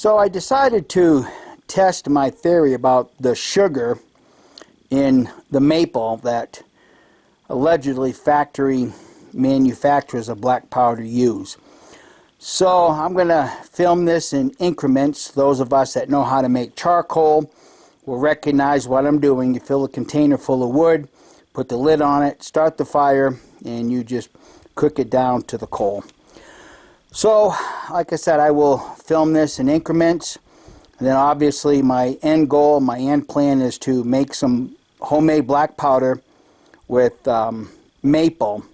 So I decided to test my theory about the sugar in the maple that allegedly factory manufacturers of black powder use. So I'm going to film this in increments. Those of us that know how to make charcoal will recognize what I'm doing. You fill a container full of wood, put the lid on it, start the fire, and you just cook it down to the coal. So, like I said, I will film this in increments. And then obviously my end goal, my end plan is to make some homemade black powder with maple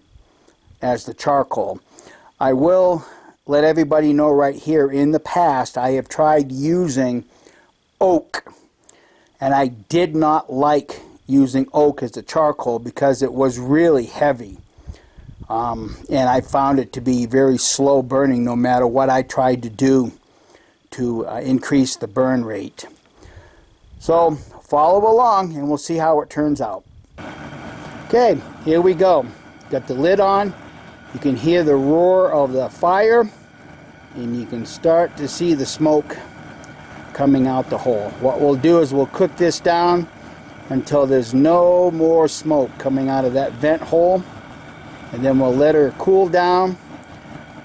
as the charcoal. I will let everybody know right here, in the past I have tried using oak, and I did not like using oak as the charcoal because it was really heavy. And I found it to be very slow burning no matter what I tried to do to increase the burn rate. So follow along and we'll see how it turns out. Okay, here we go. Got the lid on. You can hear the roar of the fire and you can start to see the smoke coming out the hole. What we'll do is we'll cook this down until there's no more smoke coming out of that vent hole. And then we'll let her cool down,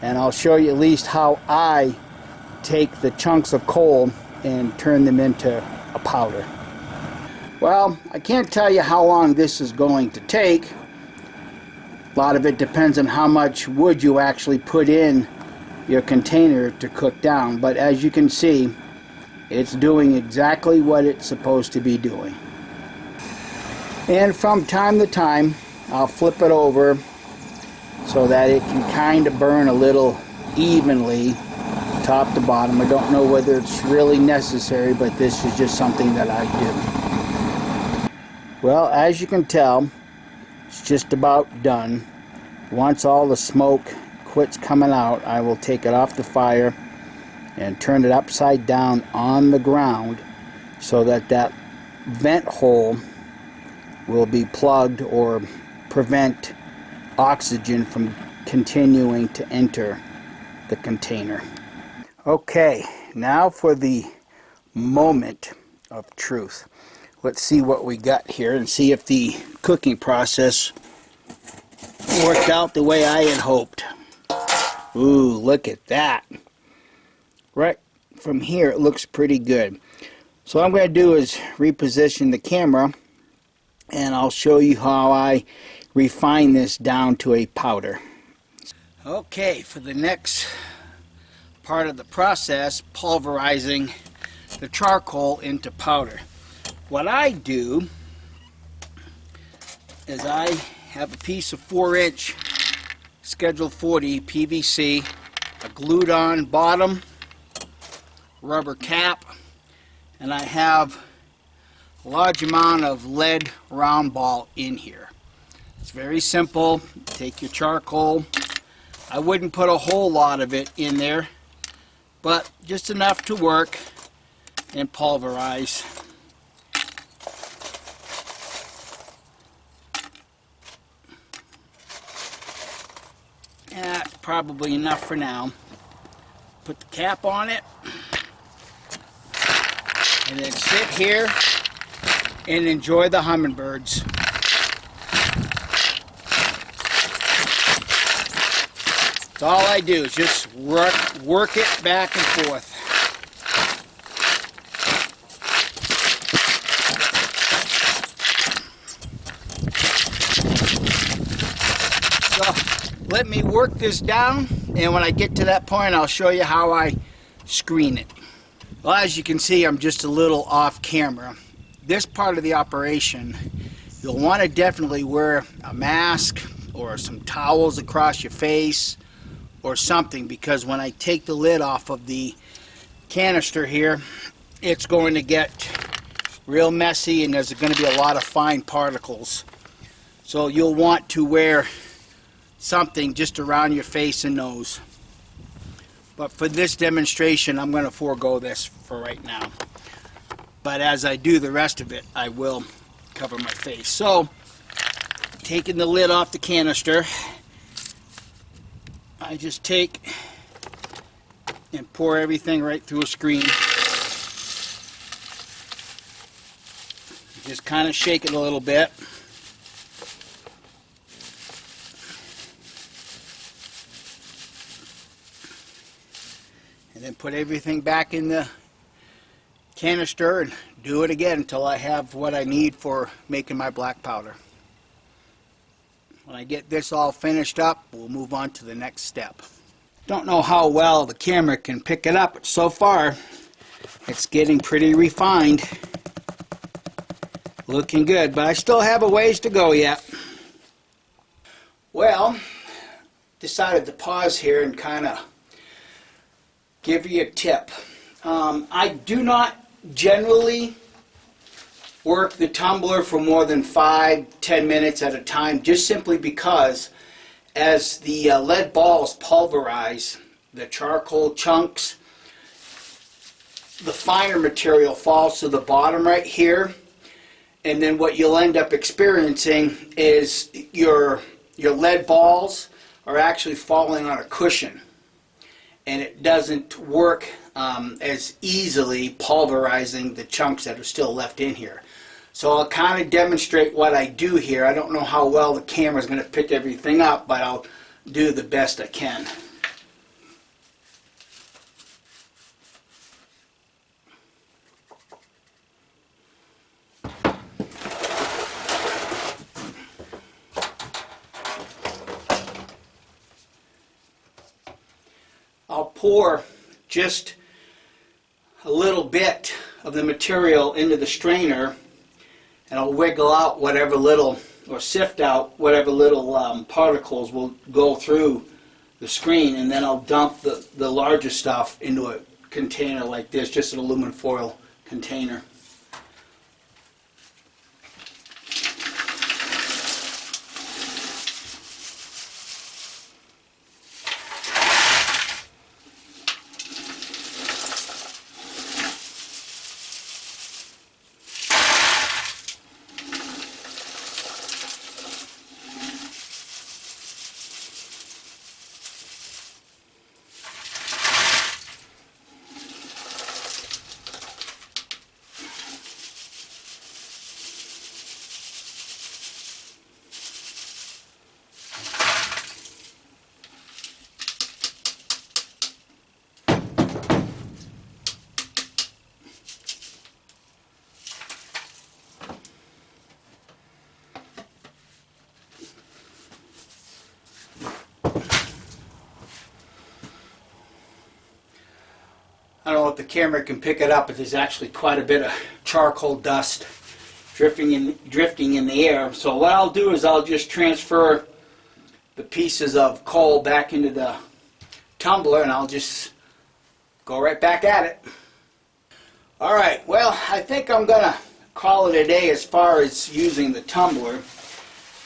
and I'll show you at least how I take the chunks of coal and turn them into a powder. Well, I can't tell you how long this is going to take. A lot of it depends on how much wood you actually put in your container to cook down, but as you can see, it's doing exactly what it's supposed to be doing. And from time to time, I'll flip it over so that it can kind of burn a little evenly top to bottom. I don't know whether it's really necessary, but this is just something that I do. Well, as you can tell, it's just about done. Once all the smoke quits coming out, I will take it off the fire and turn it upside down on the ground so that that vent hole will be plugged or prevent oxygen from continuing to enter the container. Okay, now for the moment of truth. Let's see what we got here and see if the cooking process worked out the way I had hoped. Ooh, look at that. Right from here it looks pretty good. So what I'm going to do is reposition the camera and I'll show you how I refine this down to a powder. Okay, for the next part of the process, pulverizing the charcoal into powder. What I do is I have a piece of 4-inch Schedule 40 PVC, a glued on bottom, rubber cap, and I have a large amount of lead round ball in here. It's very simple. Take your charcoal. I wouldn't put a whole lot of it in there, but just enough to work, and pulverize. That's probably enough for now. Put the cap on it, and then sit here and enjoy the hummingbirds. That's all I do is just work it back and forth. So let me work this down, and when I get to that point I'll show you how I screen it. Well, as you can see, I'm just a little off camera. This part of the operation, you'll want to definitely wear a mask or some towels across your face or something, because when I take the lid off of the canister here, it's going to get real messy and there's going to be a lot of fine particles. So you'll want to wear something just around your face and nose. But for this demonstration, I'm going to forego this for right now. But as I do the rest of it, I will cover my face. So, taking the lid off the canister, I just take and pour everything right through a screen. Just kind of shake it a little bit. And then put everything back in the canister and do it again until I have what I need for making my black powder. When I get this all finished up, we'll move on to the next step. Don't know how well the camera can pick it up, but so far it's getting pretty refined. Looking good, but I still have a ways to go yet. Well, decided to pause here and kind of give you a tip. I do not generally work the tumbler for more than 5-10 minutes at a time, just simply because as the lead balls pulverize, the charcoal chunks, the finer material falls to the bottom right here, and then what you'll end up experiencing is your lead balls are actually falling on a cushion, and it doesn't work as easily pulverizing the chunks that are still left in here. So I'll kind of demonstrate what I do here. I don't know how well the camera's going to pick everything up, but I'll do the best I can. I'll pour just a little bit of the material into the strainer, and I'll wiggle out whatever little, or sift out whatever little particles will go through the screen, and then I'll dump the larger stuff into a container like this, just an aluminum foil container. I don't know if the camera can pick it up, but there's actually quite a bit of charcoal dust drifting in the air. So what I'll do is I'll just transfer the pieces of coal back into the tumbler, and I'll just go right back at it. Alright, well, I think I'm going to call it a day as far as using the tumbler,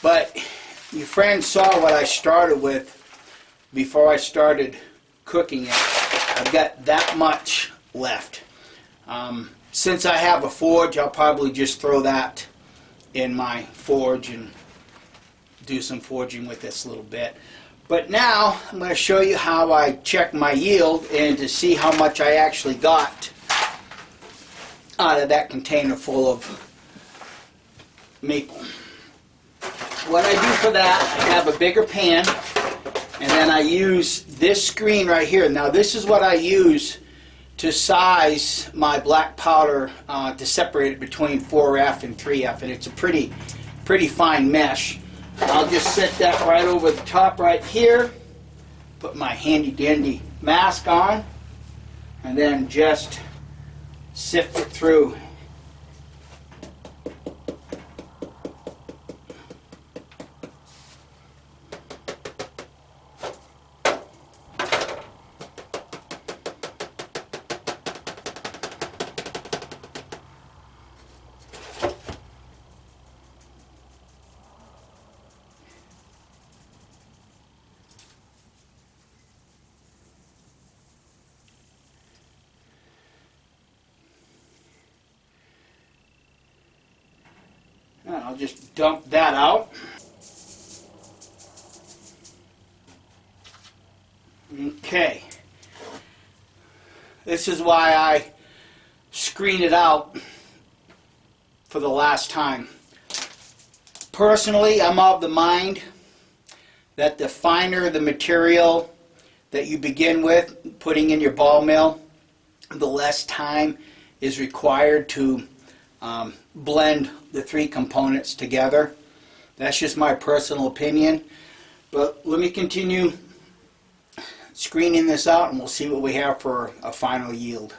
but your friends saw what I started with before I started cooking it. I've got that much left. Since I have a forge, I'll probably just throw that in my forge and do some forging with this a little bit. But now I'm going to show you how I check my yield and to see how much I actually got out of that container full of maple. What I do for that, I have a bigger pan, and then I use this screen right here. Now this is what I use to size my black powder to separate it between 4F and 3F, and it's a pretty fine mesh. I'll just set that right over the top right here, put my handy dandy mask on, and then just sift it through. And I'll just dump that out. Okay. This is why I screen it out for the last time. Personally, I'm of the mind that the finer the material that you begin with putting in your ball mill, the less time is required to blend the three components together. That's just my personal opinion. But let me continue screening this out and we'll see what we have for a final yield.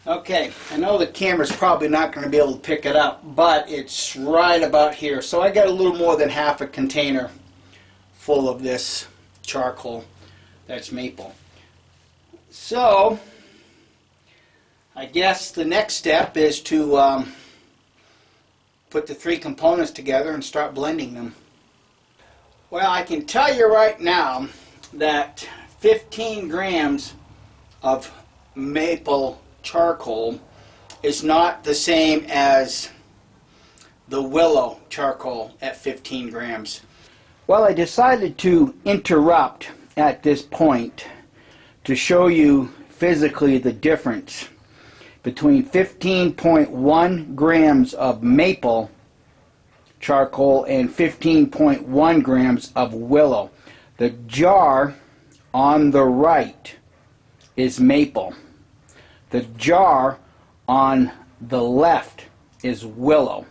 Okay, I know the camera's probably not going to be able to pick it up, but it's right about here. So I got a little more than half a container full of this charcoal that's maple. So I guess the next step is to put the three components together and start blending them. Well, I can tell you right now that 15 grams of maple charcoal is not the same as the willow charcoal at 15 grams. Well, I decided to interrupt at this point to show you physically the difference between 15.1 grams of maple charcoal and 15.1 grams of willow. The jar on the right is maple. The jar on the left is willow.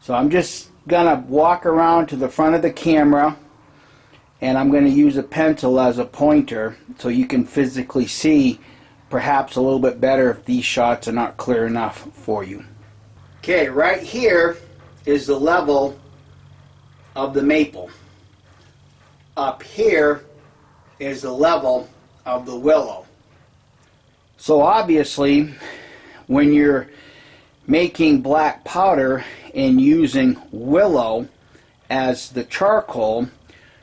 So I'm just going to walk around to the front of the camera and I'm going to use a pencil as a pointer so you can physically see perhaps a little bit better if these shots are not clear enough for you. Okay, right here is the level of the maple. Up here is the level of the willow. So obviously, when you're making black powder and using willow as the charcoal,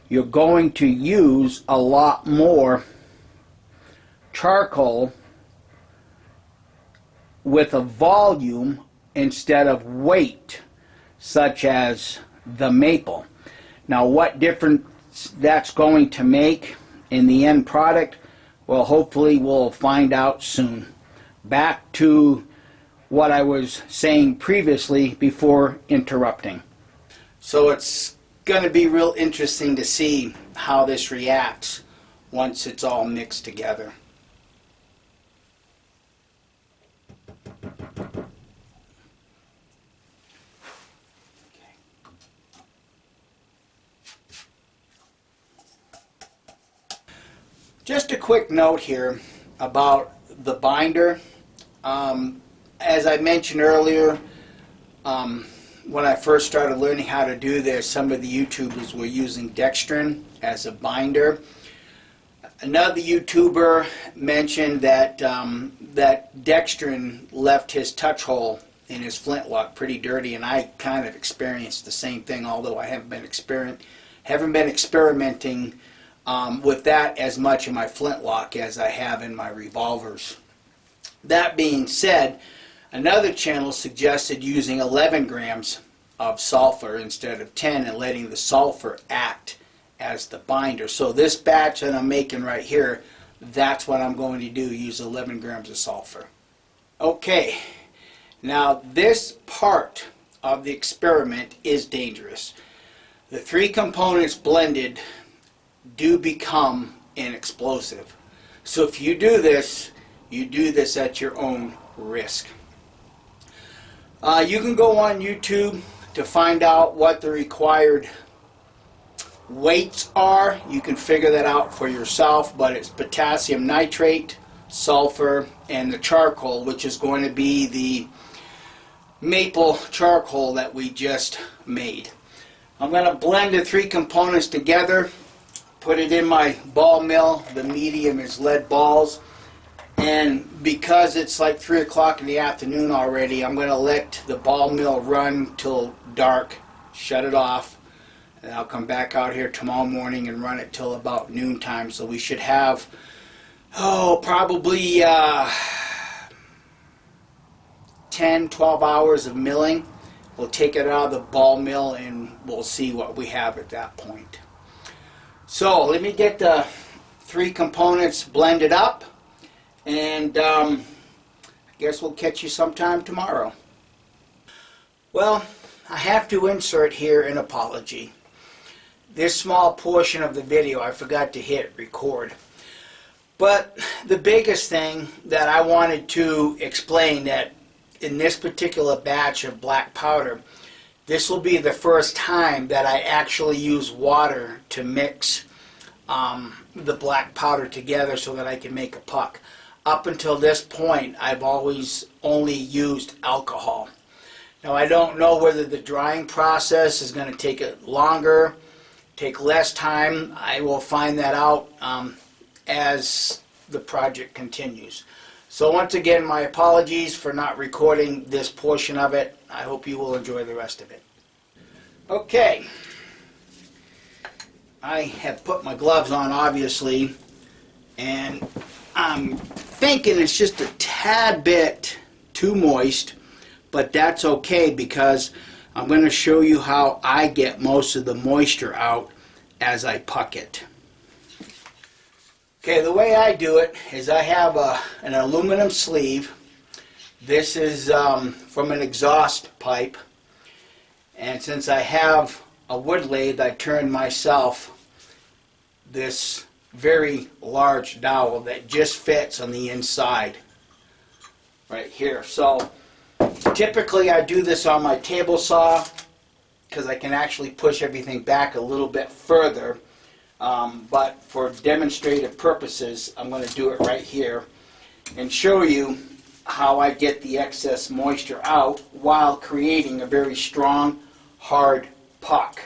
you're going to use a lot more charcoal with a volume instead of weight, such as the maple. Now, what difference that's going to make in the end product, well, hopefully we'll find out soon. Back to what I was saying previously before interrupting. So it's going to be real interesting to see how this reacts once it's all mixed together. Just a quick note here about the binder. As I mentioned earlier, when I first started learning how to do this, some of the YouTubers were using dextrin as a binder. Another YouTuber mentioned that that dextrin left his touch hole in his flintlock pretty dirty, and I kind of experienced the same thing, although I haven't been experimenting with that as much in my flintlock as I have in my revolvers. That being said, another channel suggested using 11 grams of sulfur instead of 10 and letting the sulfur act as the binder. So this batch that I'm making right here, that's what I'm going to do, use 11 grams of sulfur. Okay, now this part of the experiment is dangerous. The three components blended do become an explosive. So if you do this at your own risk. You can go on YouTube to find out what the required weights are. You can figure that out for yourself, but it's potassium nitrate, sulfur, and the charcoal, which is going to be the maple charcoal that we just made. I'm going to blend the three components together, put it in my ball mill. The medium is lead balls, and because it's like 3 o'clock in the afternoon already, I'm going to let the ball mill run till dark, shut it off, and I'll come back out here tomorrow morning and run it till about noontime. So we should have, probably 10, 12 hours of milling. We'll take it out of the ball mill and we'll see what we have at that point. So let me get the three components blended up, and I guess we'll catch you sometime tomorrow. Well, I have to insert here an apology. This small portion of the video I forgot to hit record. But the biggest thing that I wanted to explain, that in this particular batch of black powder, this will be the first time that I actually use water to mix the black powder together so that I can make a puck. Up until this point, I've always only used alcohol. Now, I don't know whether the drying process is going to take it longer, take less time. I will find that out as the project continues. So once again, my apologies for not recording this portion of it. I hope you will enjoy the rest of it. Okay, I have put my gloves on, obviously, and I'm thinking it's just a tad bit too moist, but that's okay because I'm going to show you how I get most of the moisture out as I puck it. Okay, the way I do it is I have an aluminum sleeve. This is from an exhaust pipe, and since I have a wood lathe, I turned myself this very large dowel that just fits on the inside right here. So typically I do this on my table saw because I can actually push everything back a little bit further. But for demonstrative purposes, I'm going to do it right here and show you how I get the excess moisture out while creating a very strong, hard puck.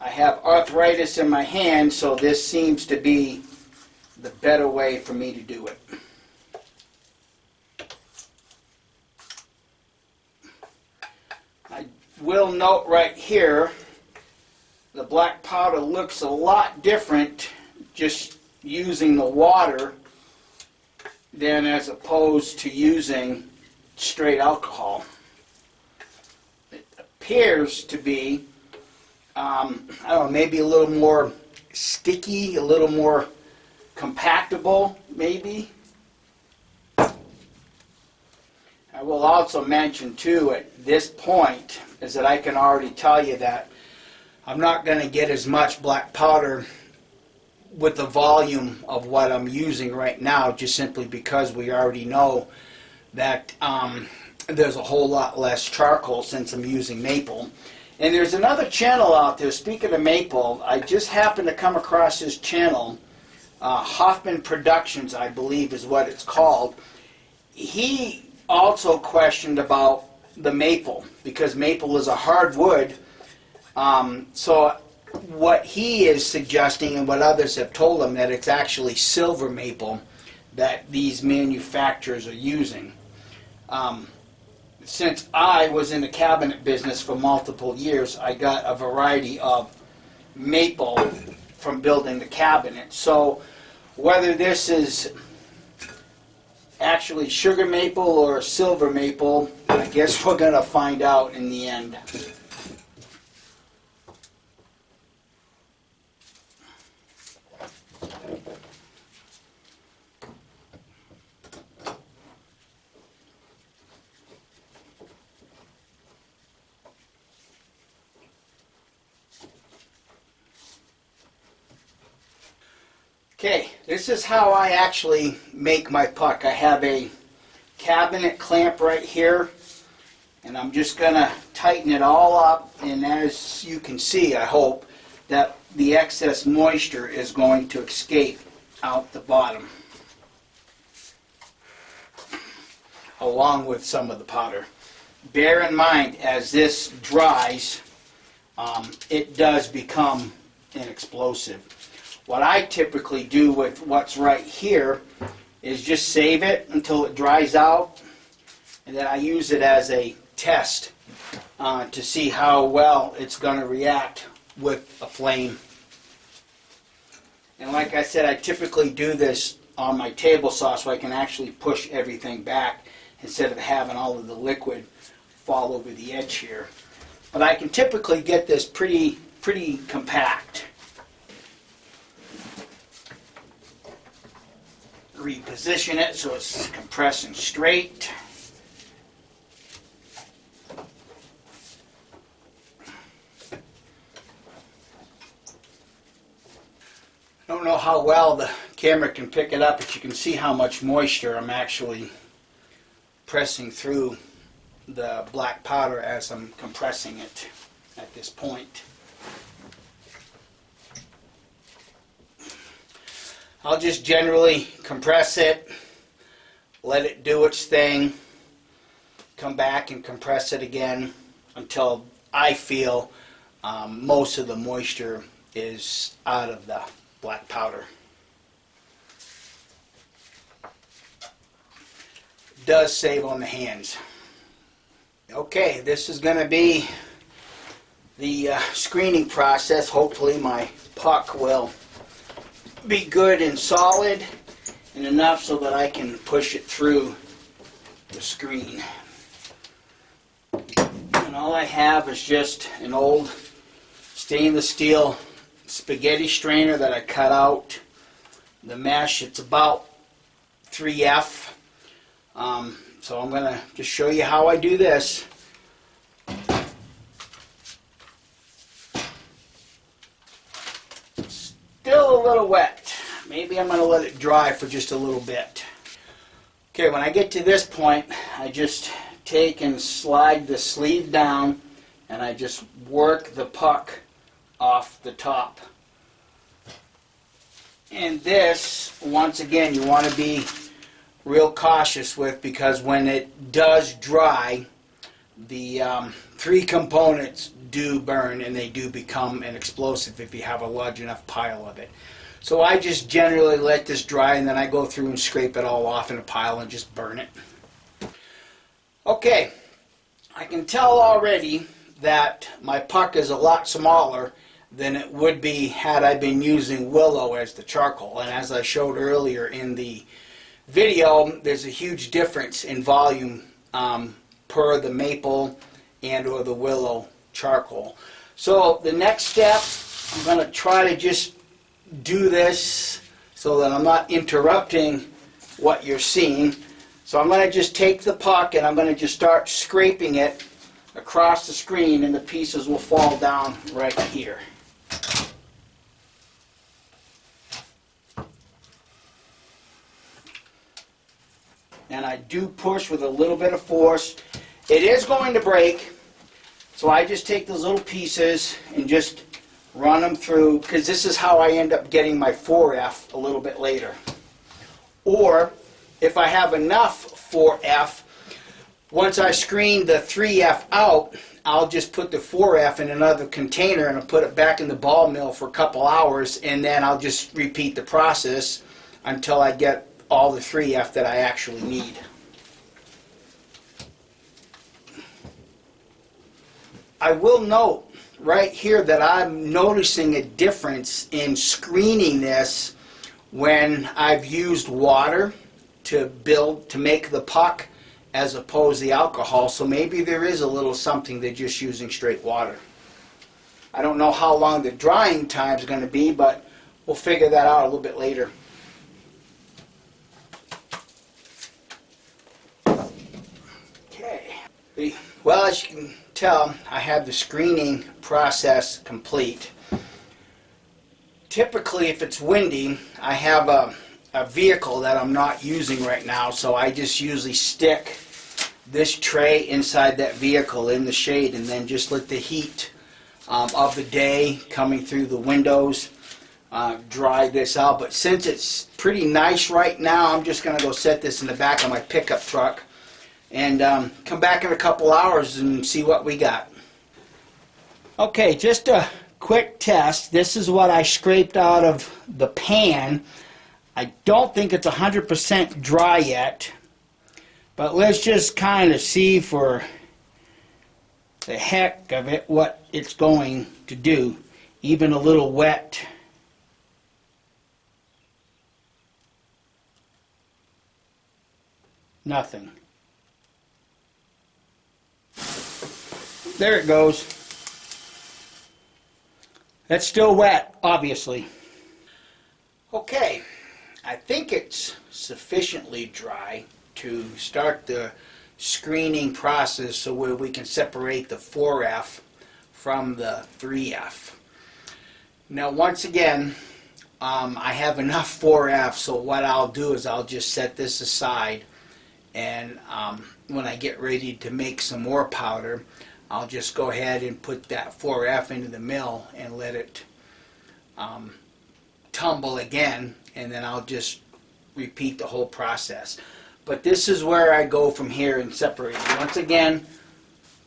I have arthritis in my hand, so this seems to be the better way for me to do it. I will note right here, the black powder looks a lot different just using the water than as opposed to using straight alcohol. It appears to be, I don't know, maybe a little more sticky, a little more compactable, maybe. I will also mention too at this point is that I can already tell you that I'm not going to get as much black powder with the volume of what I'm using right now, just simply because we already know that there's a whole lot less charcoal since I'm using maple. And there's another channel out there, speaking of maple, I just happened to come across this channel, Hoffman Productions, I believe is what it's called. He also questioned about the maple, because maple is a hard wood. So what he is suggesting, and what others have told him, that it's actually silver maple that these manufacturers are using. Since I was in the cabinet business for multiple years, I got a variety of maple from building the cabinet. So whether this is actually sugar maple or silver maple, I guess we're going to find out in the end. Okay, this is how I actually make my puck. I have a cabinet clamp right here, and I'm just going to tighten it all up, and as you can see, I hope, that the excess moisture is going to escape out the bottom, along with some of the powder. bear in mind, as this dries, it does become an explosive. What I typically do with what's right here is just save it until it dries out, and then I use it as a test to see how well it's going to react with a flame. And like I said, I typically do this on my table saw so I can actually push everything back instead of having all of the liquid fall over the edge here. But I can typically get this pretty compact. Reposition it so it's compressing straight. I don't know how well the camera can pick it up, but you can see how much moisture I'm actually pressing through the black powder as I'm compressing it at this point. I'll just generally compress it, let it do its thing, come back and compress it again until I feel most of the moisture is out of the black powder. Does save on the hands. Okay, this is going to be the screening process. Hopefully my puck will be good and solid and enough so that I can push it through the screen. And all I have is just an old stainless steel spaghetti strainer that I cut out the mesh. It's about 3F. So I'm going to just show you how I do this. Still a little wet. Maybe I'm going to let it dry for just a little bit. Okay, when I get to this point, I just take and slide the sleeve down and I just work the puck off the top. And this, once again, you want to be real cautious with, because when it does dry, the three components do burn and they do become an explosive if you have a large enough pile of it. So I just generally let this dry and then I go through and scrape it all off in a pile and just burn it. Okay, I can tell already that my puck is a lot smaller than it would be had I been using willow as the charcoal. And as I showed earlier in the video, there's a huge difference in volume per the maple and or the willow charcoal. So the next step, I'm going to try to just do this so that I'm not interrupting what you're seeing. So I'm going to just take the puck and I'm going to just start scraping it across the screen, and the pieces will fall down right here. And I do push with a little bit of force. It is going to break, so I just take those little pieces and just run them through, because this is how I end up getting my 4F a little bit later. Or if I have enough 4F, once I screen the 3F out, I'll just put the 4F in another container and I'll put it back in the ball mill for a couple hours, and then I'll just repeat the process until I get all the 3F that I actually need. I will note right here that I'm noticing a difference in screening this when I've used water to make the puck as opposed to the alcohol. So maybe there is a little something to just using straight water. I don't know how long the drying time is going to be, but we'll figure that out a little bit later. Okay. Well, as you can tell, I have the screening process complete. Typically, if it's windy, I have a vehicle that I'm not using right now, so I just usually stick this tray inside that vehicle in the shade and then just let the heat of the day coming through the windows dry this out. But since it's pretty nice right now, I'm just going to go set this in the back of my pickup truck and come back in a couple hours and see what we got. Okay, just a quick test. This is what I scraped out of the pan. I don't think it's 100% dry yet, but let's just kind of see for the heck of it what it's going to do. Even a little wet. Nothing. There it goes. That's still wet, obviously. Okay, I think it's sufficiently dry to start the screening process so where we can separate the 4F from the 3F. Now once again, I have enough 4F, so what I'll do is I'll just set this aside, and when I get ready to make some more powder, I'll just go ahead and put that 4F into the mill and let it tumble again, and then I'll just repeat the whole process. But this is where I go from here and separate. Once again,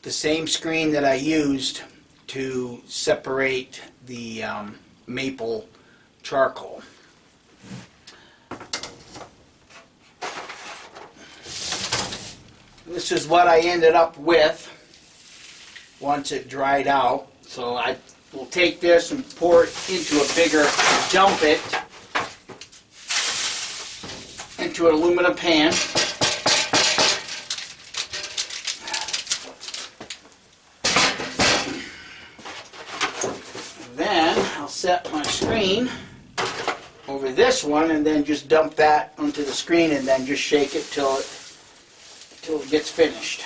the same screen that I used to separate the maple charcoal. This is what I ended up with once it dried out. So I will take this and pour it into a bigger, dump it into an aluminum pan. Then I'll set my screen over this one and then just dump that onto the screen and then just shake it till it gets finished.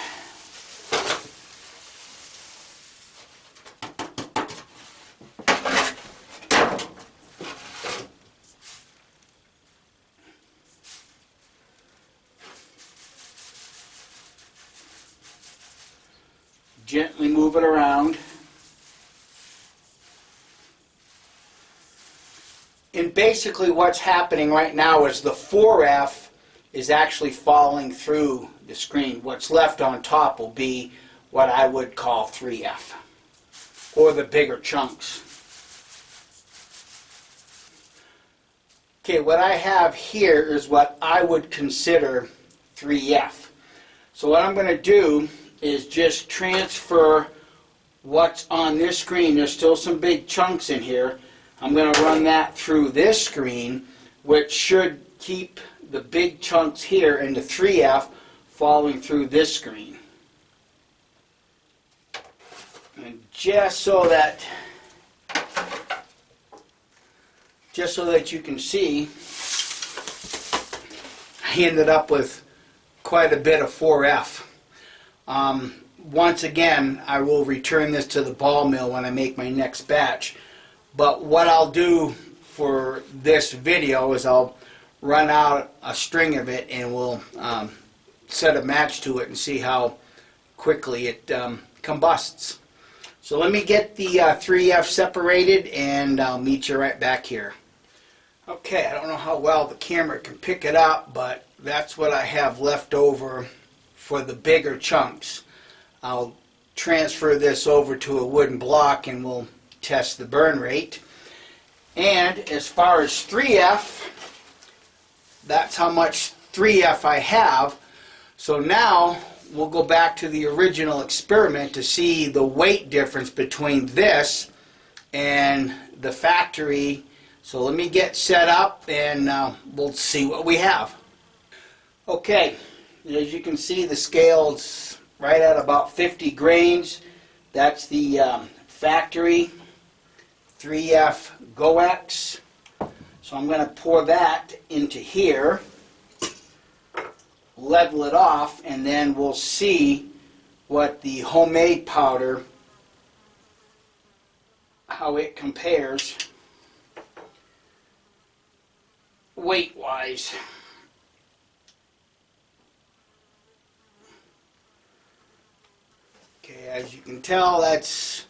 Gently move it around. And basically what's happening right now is the 4F is actually falling through the screen. What's left on top will be what I would call 3F, or the bigger chunks. Okay, what I have here is what I would consider 3F. So what I'm going to do is just transfer what's on this screen. There's still some big chunks in here. I'm going to run that through this screen, which should keep the big chunks here and the 3F falling through this screen. And just so that you can see, I ended up with quite a bit of 4F. Once again, I will return this to the ball mill when I make my next batch. But what I'll do for this video is I'll run out a string of it and we'll set a match to it and see how quickly it combusts. So let me get the 3F separated and I'll meet you right back here. Okay, I don't know how well the camera can pick it up, but that's what I have left over for the bigger chunks. I'll transfer this over to a wooden block and we'll test the burn rate. And as far as 3F, that's how much 3F I have. So now we'll go back to the original experiment to see the weight difference between this and the factory. So let me get set up and we'll see what we have. Okay, as you can see, the scale's right at about 50 grains. That's the factory 3F GoX. So I'm going to pour that into here, level it off, and then we'll see what the homemade powder, how it compares weight-wise. Okay, as you can tell, that's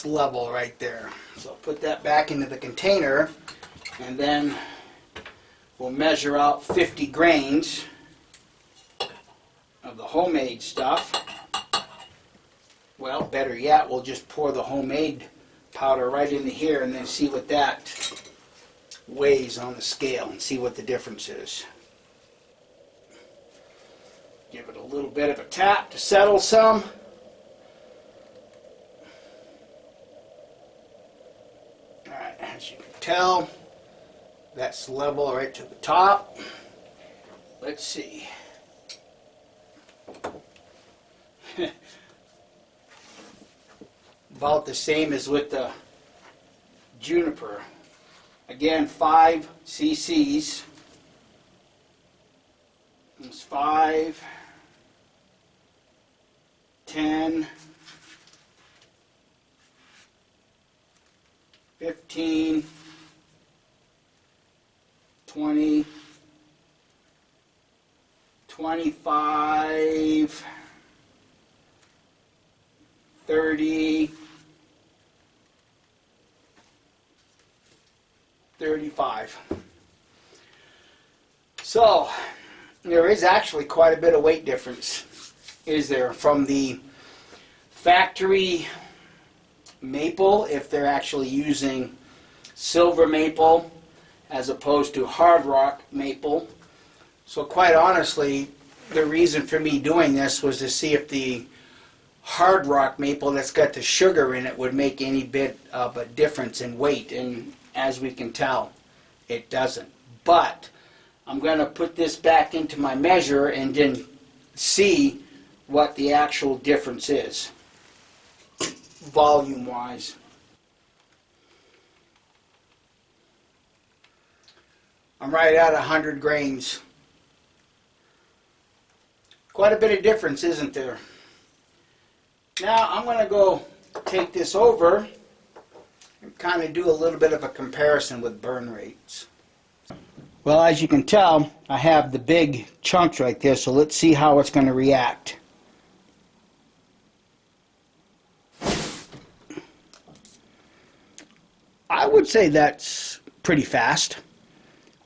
level right there. So I'll put that back into the container, and then we'll measure out 50 grains of the homemade stuff. Well, better yet, we'll just pour the homemade powder right into here and then see what that weighs on the scale and see what the difference is. Give it a little bit of a tap to settle some. Alright, as you can tell, that's level right to the top. Let's see. About the same as with the juniper. Again, 5 cc's. It's 5, 10, 15, 20, 25, 30, 35. So, there is actually quite a bit of weight difference, is there, from the factory maple, if they're actually using silver maple as opposed to hard rock maple. So quite honestly, the reason for me doing this was to see if the hard rock maple that's got the sugar in it would make any bit of a difference in weight, and as we can tell, it doesn't. But I'm going to put this back into my measure and then see what the actual difference is, volume-wise. I'm right at 100 grains. Quite a bit of difference, isn't there? Now I'm going to go take this over and kind of do a little bit of a comparison with burn rates. Well, as you can tell, I have the big chunks right there, so let's see how it's going to react. I would say that's pretty fast.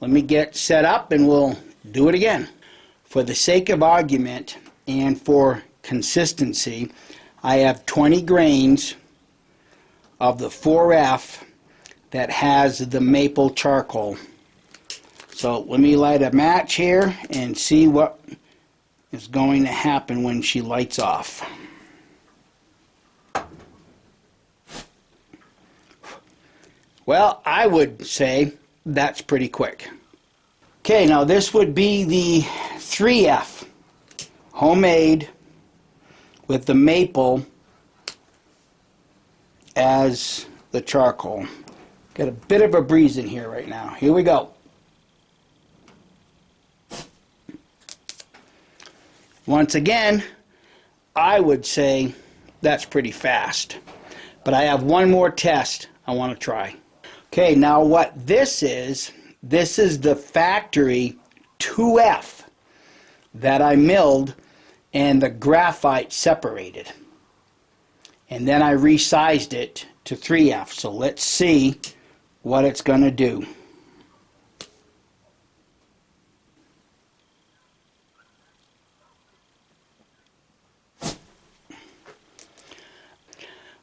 Let me get set up and we'll do it again. For the sake of argument and for consistency, I have 20 grains of the 4F that has the maple charcoal. So let me light a match here and see what is going to happen when she lights off. Well, I would say that's pretty quick. Okay, now this would be the 3F, homemade with the maple as the charcoal. Got a bit of a breeze in here right now. Here we go. Once again, I would say that's pretty fast. But I have one more test I want to try. Okay, now what this is the factory 2F that I milled and the graphite separated. And then I resized it to 3F. So let's see what it's going to do.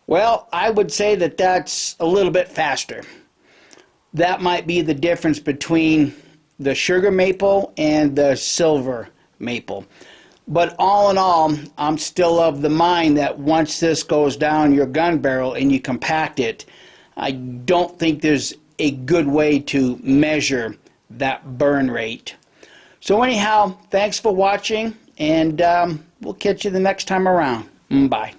Well, I would say that that's a little bit faster. That might be the difference between the sugar maple and the silver maple. But all in all, I'm still of the mind that once this goes down your gun barrel and you compact it, I don't think there's a good way to measure that burn rate. So anyhow, thanks for watching, and we'll catch you the next time around. Bye.